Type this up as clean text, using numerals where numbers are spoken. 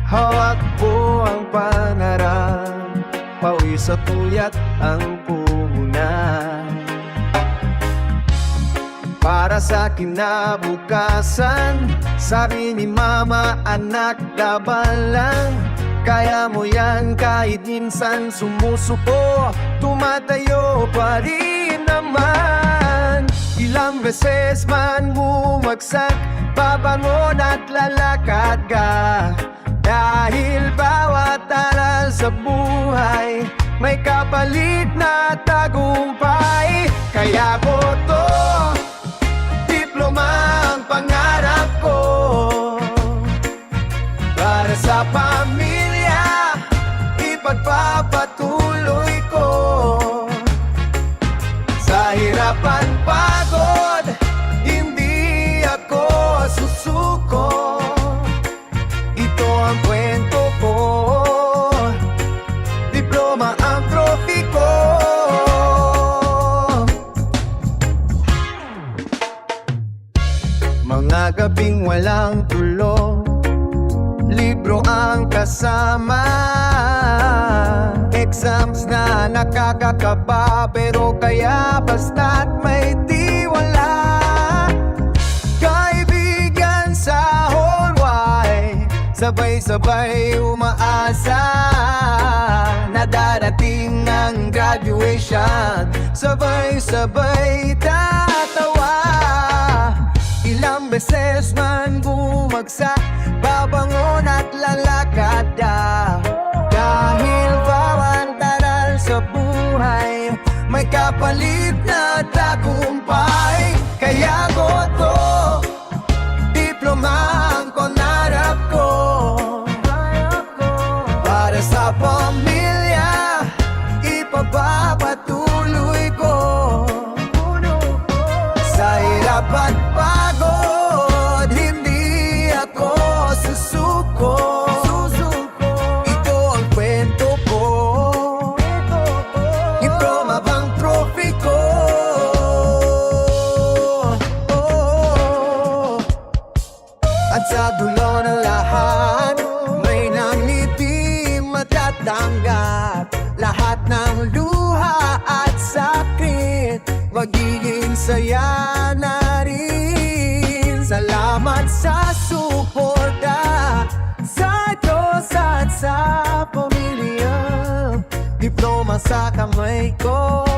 Hawak po ang pangarap, pawis at puyat ang puhunan. Para sa kinabukasan, sabi ni mama, anak, laban lang. Kaya mo yan kahit minsan sumusuko, tumatayo pa rin naman. Ilang beses man bumagsak, babangon at lalakad ka. Dahil bawat aral sa buhay may kapalit na tagumpay. Kaya boto, diploma ang pangarap ko. Para sa pamilya, ipagpapatuloy ko. Sa hirapan pagod, hindi ako susuko. Ito ang kwento ko, diploma ang trophy ko. Mga gabing walang tulog, libro ang kasama. Exams na nakakakaba, pero kaya basta't may tiwala. Kaibigan sa whole wide, sabay-sabay umaasa na darating ang graduation. Sabay-sabay tatawa. Ilang beses man bumagsak, babangon at lalakad ka. Dahil bawat aral sa buhay may kapalit na tagumpay. Kaya boto, diploma ang pangarap ko. Para sa pamilya, ipagpapatuloy ko. Sa hirap at pagod, hindi ako susuko. Ito ang kwento ko, diploma bang trophy ko. At sa dulo ng lahat, may nangiti matatanggap. Lahat ng luha at sakit, magiging saya na rin. Salamat sa suporta, sa Diyos at sa pamilya. Diploma sa kamay ko.